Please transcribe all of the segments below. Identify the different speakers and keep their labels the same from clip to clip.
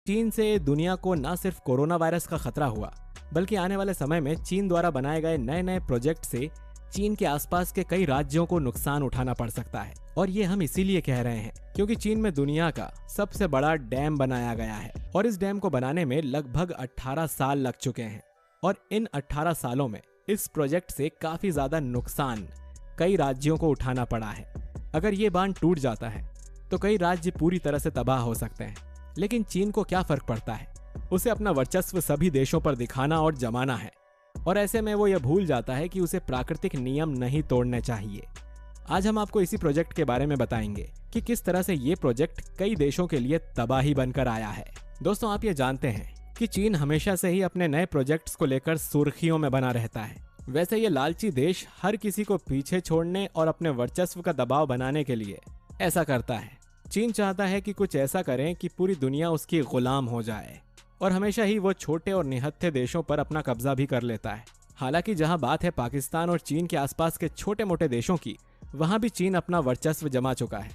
Speaker 1: चीन से दुनिया को न सिर्फ कोरोना वायरस का खतरा हुआ, बल्कि आने वाले समय में चीन द्वारा बनाए गए नए नए प्रोजेक्ट से चीन के आसपास के कई राज्यों को नुकसान उठाना पड़ सकता है। और ये हम इसीलिए कह रहे हैं क्योंकि चीन में दुनिया का सबसे बड़ा डैम बनाया गया है और इस डैम को बनाने में लगभग 18 साल लग चुके हैं। और इन 18 सालों में इस प्रोजेक्ट से काफी ज्यादा नुकसान कई राज्यों को उठाना पड़ा है। अगर ये बांध टूट जाता है तो कई राज्य पूरी तरह से तबाह हो सकते हैं। लेकिन चीन को क्या फर्क पड़ता है, उसे अपना वर्चस्व सभी देशों पर दिखाना और जमाना है। और ऐसे में वो यह भूल जाता है कि उसे प्राकृतिक नियम नहीं तोड़ने चाहिए। आज हम आपको इसी प्रोजेक्ट के बारे में बताएंगे कि किस तरह से ये प्रोजेक्ट कई देशों के लिए तबाही बनकर आया है। दोस्तों, आप ये जानते हैं कि चीन हमेशा से ही अपने नए प्रोजेक्ट्स को लेकर सुर्खियों में बना रहता है। वैसे ये लालची देश हर किसी को पीछे छोड़ने और अपने वर्चस्व का दबाव बनाने के लिए ऐसा करता है। चीन चाहता है कि कुछ ऐसा करें कि पूरी दुनिया उसकी गुलाम हो जाए और हमेशा ही वो छोटे और निहत्थे देशों पर अपना कब्जा भी कर लेता है। हालांकि जहां बात है पाकिस्तान और चीन के आसपास के छोटे मोटे देशों की, वहां भी चीन अपना वर्चस्व जमा चुका है।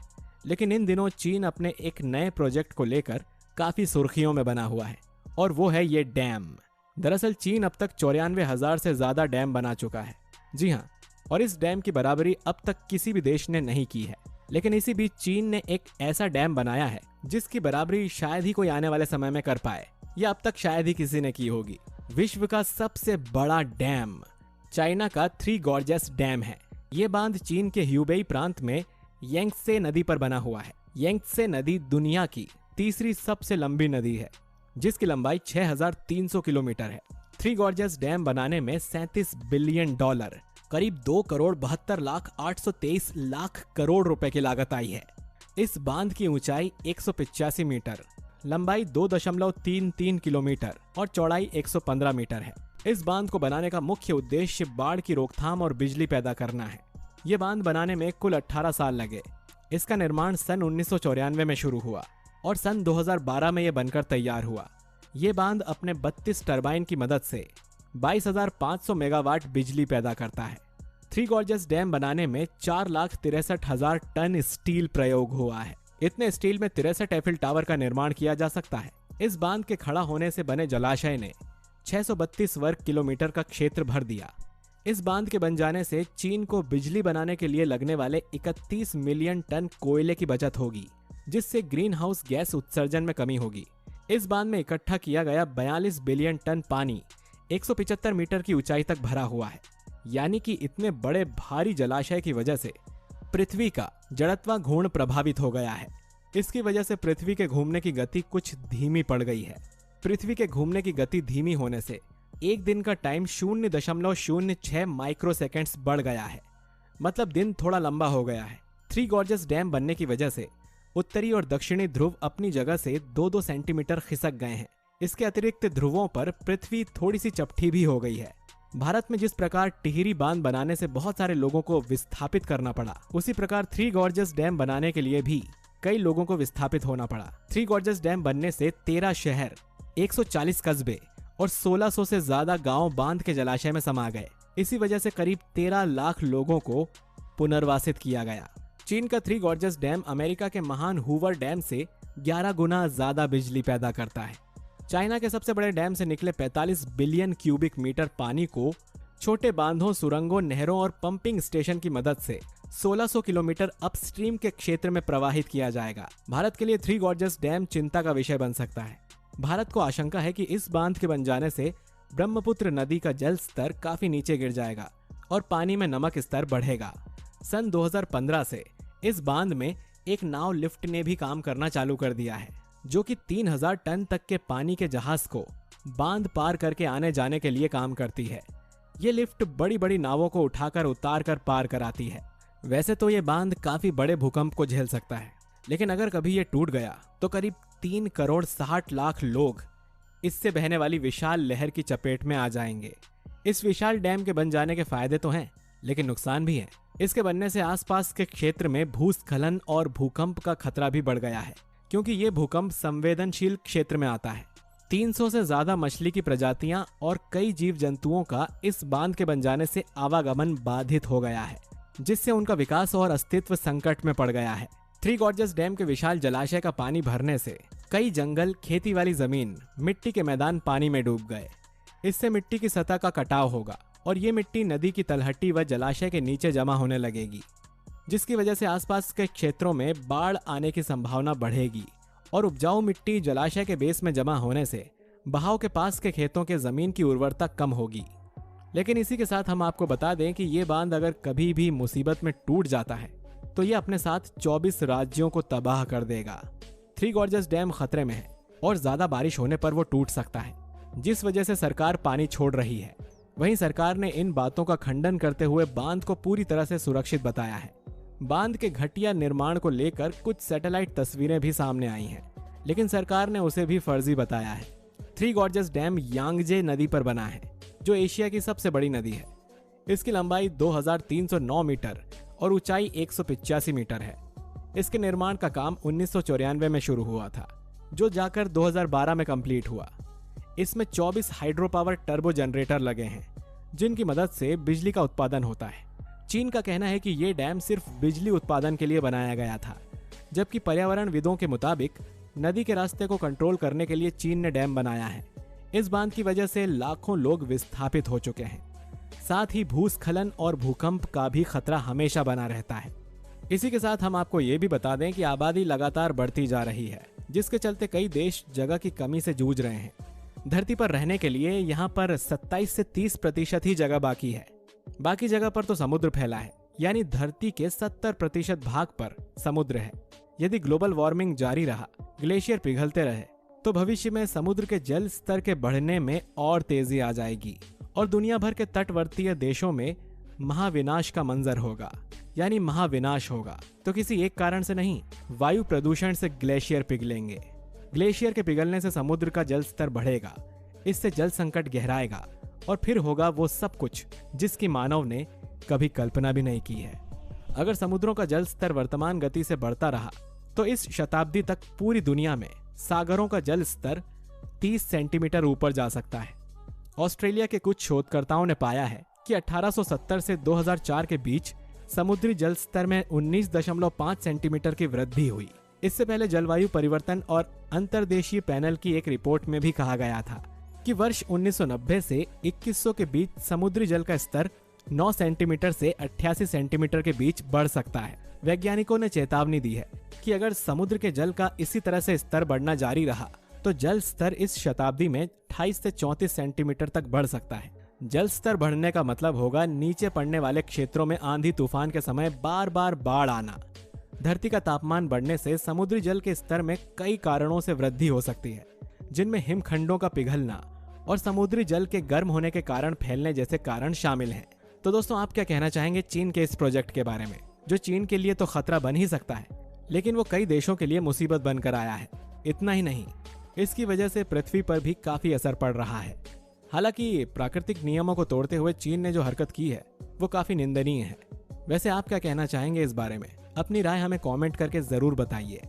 Speaker 1: लेकिन इन दिनों चीन अपने एक नए प्रोजेक्ट को लेकर काफी सुर्खियों में बना हुआ है और वो है ये डैम। दरअसल चीन अब तक 94,000 से ज्यादा डैम बना चुका है। जी हाँ, और इस डैम की बराबरी अब तक किसी भी देश ने नहीं की है। लेकिन इसी बीच चीन ने एक ऐसा डैम बनाया है जिसकी बराबरी शायद ही कोई आने वाले समय में कर पाए, या अब तक शायद ही किसी ने की होगी। विश्व का सबसे बड़ा डैम चाइना का थ्री गॉर्जेस डैम है। ये बांध चीन के ह्यूबेई प्रांत में यांगत्से नदी पर बना हुआ है। यांगत्से नदी दुनिया की तीसरी सबसे लंबी नदी है, जिसकी लंबाई 6,300 किलोमीटर है। थ्री गॉर्जेस डैम बनाने में $37 बिलियन, करीब 2,72,823,00,000 करोड़ रुपए की लागत आई है। इस बांध की ऊंचाई 185 मीटर, लंबाई 2.33 किलोमीटर और चौड़ाई 115 मीटर है। इस बांध को बनाने का मुख्य उद्देश्य बाढ़ की रोकथाम और बिजली पैदा करना है। ये बांध बनाने में कुल 18 साल लगे। इसका निर्माण सन 1994 में शुरू हुआ और सन 2012 में यह बनकर तैयार हुआ। ये बांध अपने 32 टरबाइन की मदद से 22,500 मेगावाट बिजली पैदा करता है। थ्री गॉर्जेस डैम बनाने में 4,63,000 टन स्टील प्रयोग हुआ है। इतने स्टील में 63 एफिल टावर का निर्माण किया जा सकता है। इस बांध के खड़ा होने से बने जलाशय ने 632 वर्ग किलोमीटर का क्षेत्र भर दिया। इस बांध के बन जाने से चीन को बिजली बनाने के लिए लगने वाले 31 मिलियन टन कोयले की बचत होगी, जिससे ग्रीन हाउस गैस उत्सर्जन में कमी होगी। इस बांध में इकट्ठा किया गया 42 बिलियन टन पानी 175 मीटर की ऊंचाई तक भरा हुआ है। यानी कि इतने बड़े भारी जलाशय की वजह से पृथ्वी का जड़त्वाघूर्ण प्रभावित हो गया है। इसकी वजह से पृथ्वी के घूमने की गति कुछ धीमी पड़ गई है। पृथ्वी के घूमने की गति धीमी होने से एक दिन का टाइम 0.06 माइक्रो सेकेंड्स बढ़ गया है। मतलब दिन थोड़ा लंबा हो गया है। थ्री गॉर्जेस डैम बनने की वजह से उत्तरी और दक्षिणी ध्रुव अपनी जगह से 2-2 सेंटीमीटर खिसक गए हैं। इसके अतिरिक्त ध्रुवों पर पृथ्वी थोड़ी सी चपटी भी हो गई है। भारत में जिस प्रकार टिहरी बांध बनाने से बहुत सारे लोगों को विस्थापित करना पड़ा, उसी प्रकार थ्री गॉर्जेस डैम बनाने के लिए भी कई लोगों को विस्थापित होना पड़ा। थ्री गॉर्जेस डैम बनने से 13 शहर, 140 कस्बे और 1600 से ज्यादा गांव बांध के जलाशय में समा गए। इसी वजह से करीब 13 लाख लोगों को पुनर्वासित किया गया। चीन का थ्री गॉर्जेस डैम अमेरिका के महान हूवर डैम से 11 गुना ज्यादा बिजली पैदा करता है। चाइना के सबसे बड़े डैम से निकले 45 बिलियन क्यूबिक मीटर पानी को छोटे बांधों, सुरंगों, नहरों और पंपिंग स्टेशन की मदद से 1600 किलोमीटर अपस्ट्रीम के क्षेत्र में प्रवाहित किया जाएगा। भारत के लिए थ्री गॉर्जेस डैम चिंता का विषय बन सकता है। भारत को आशंका है कि इस बांध के बन जाने से ब्रह्मपुत्र नदी का जल स्तर काफी नीचे गिर जाएगा और पानी में नमक स्तर बढ़ेगा। सन 2015 से इस बांध में एक नाव लिफ्ट ने भी काम करना चालू कर दिया है, जो कि 3,000 टन तक के पानी के जहाज को बांध पार करके आने जाने के लिए काम करती है। ये लिफ्ट बड़ी बड़ी नावों को उठाकर उतार कर पार कराती है। वैसे तो ये बांध काफी बड़े भूकंप को झेल सकता है, लेकिन अगर कभी ये टूट गया तो करीब 3,60,00,000 लोग इससे बहने वाली विशाल लहर की चपेट में आ जाएंगे। इस विशाल डैम के बन जाने के फायदे तो हैं, लेकिन नुकसान भी है। इसके बनने से आसपास के क्षेत्र में भूस्खलन और भूकंप का खतरा भी बढ़ गया है, क्योंकि ये भूकंप संवेदनशील क्षेत्र में आता है। 300 से ज्यादा मछली की प्रजातियां और कई जीव जंतुओं का इस बांध के बन जाने से आवागमन बाधित हो गया है, जिससे उनका विकास और अस्तित्व संकट में पड़ गया है। थ्री गॉर्जेस डैम के विशाल जलाशय का पानी भरने से कई जंगल, खेती वाली जमीन, मिट्टी के मैदान पानी में डूब गए। इससे मिट्टी की सतह का कटाव होगा और ये मिट्टी नदी की तलहटी व जलाशय के नीचे जमा होने लगेगी, जिसकी वजह से आसपास के क्षेत्रों में बाढ़ आने की संभावना बढ़ेगी और उपजाऊ मिट्टी जलाशय के बेस में जमा होने से बहाव के पास के खेतों के जमीन की उर्वरता कम होगी। लेकिन इसी के साथ हम आपको बता दें कि ये बांध अगर कभी भी मुसीबत में टूट जाता है तो ये अपने साथ 24 राज्यों को तबाह कर देगा। थ्री गॉर्जेस डैम खतरे में है और ज्यादा बारिश होने पर वो टूट सकता है, जिस वजह से सरकार पानी छोड़ रही है। वहीं सरकार ने इन बातों का खंडन करते हुए बांध को पूरी तरह से सुरक्षित बताया है। बांध के घटिया निर्माण को लेकर कुछ सैटेलाइट तस्वीरें भी सामने आई हैं, लेकिन सरकार ने उसे भी फर्जी बताया है। थ्री गॉर्जेस डैम यांगजे नदी पर बना है, जो एशिया की सबसे बड़ी नदी है। इसकी लंबाई 2309 मीटर और ऊंचाई 185 मीटर है। इसके निर्माण का काम 1994 में शुरू हुआ था, जो जाकर 2012 में कंप्लीट हुआ। इसमें 24 हाइड्रो पावर टर्बो जनरेटर लगे हैं, जिनकी मदद से बिजली का उत्पादन होता है। चीन का कहना है कि ये डैम सिर्फ बिजली उत्पादन के लिए बनाया गया था, जबकि पर्यावरणविदों के मुताबिक नदी के रास्ते को कंट्रोल करने के लिए चीन ने डैम बनाया है। इस बांध की वजह से लाखों लोग विस्थापित हो चुके हैं। साथ ही भूस्खलन और भूकंप का भी खतरा हमेशा बना रहता है। इसी के साथ हम आपको ये भी बता दें कि आबादी लगातार बढ़ती जा रही है, जिसके चलते कई देश जगह की कमी से जूझ रहे हैं। धरती पर रहने के लिए यहाँ पर 27 से 30% ही जगह बाकी है। बाकी जगह पर तो समुद्र फैला है, यानी धरती के 70% भाग पर समुद्र है। यदि ग्लोबल वार्मिंग जारी रहा, ग्लेशियर पिघलते रहे, तो भविष्य में समुद्र के जल स्तर के बढ़ने में और तेजी आ जाएगी और दुनिया भर के तटवर्तीय देशों में महाविनाश का मंजर होगा, यानी महाविनाश होगा। तो किसी एक कारण से नहीं, वायु प्रदूषण से ग्लेशियर पिघलेंगे। ग्लेशियर के पिघलने से समुद्र का जल स्तर बढ़ेगा, इससे जल संकट गहराएगा और फिर होगा वो सब कुछ जिसकी मानव ने कभी कल्पना भी नहीं की है। अगर समुद्रों का जल स्तर वर्तमान गति से बढ़ता रहा तो इस शताब्दी तक पूरी दुनिया में सागरों का जल स्तर 30 सेंटीमीटर ऊपर जा सकता है। ऑस्ट्रेलिया के कुछ शोधकर्ताओं ने पाया है कि 1870 से 2004 के बीच समुद्री जल स्तर में 19.5 सेंटीमीटर की वृद्धि हुई। इससे पहले जलवायु परिवर्तन और अंतर्देशीय पैनल की एक रिपोर्ट में भी कहा गया था कि वर्ष 1990 से 2100 के बीच समुद्री जल का स्तर 9 सेंटीमीटर से 88 सेंटीमीटर के बीच बढ़ सकता है। वैज्ञानिकों ने चेतावनी दी है कि अगर समुद्र के जल का इसी तरह से स्तर बढ़ना जारी रहा तो जल स्तर इस शताब्दी में 28 से 34 सेंटीमीटर तक बढ़ सकता है। जल स्तर बढ़ने का मतलब होगा नीचे पड़ने वाले क्षेत्रों में आंधी तूफान के समय बार बार बाढ़ आना। धरती का तापमान बढ़ने से समुद्री जल के स्तर में कई कारणों से वृद्धि हो सकती है, जिनमें हिमखंडों का पिघलना और समुद्री जल के गर्म होने के कारण फैलने जैसे कारण शामिल हैं। तो दोस्तों, आप क्या कहना चाहेंगे चीन के इस प्रोजेक्ट के बारे में, जो चीन के लिए तो खतरा बन ही सकता है, लेकिन वो कई देशों के लिए मुसीबत बनकर आया है। इतना ही नहीं, इसकी वजह से पृथ्वी पर भी काफी असर पड़ रहा है। हालांकि प्राकृतिक नियमों को तोड़ते हुए चीन ने जो हरकत की है वो काफी निंदनीय है। वैसे आप क्या कहना चाहेंगे इस बारे में? अपनी राय हमें कमेंट करके जरूर बताइए।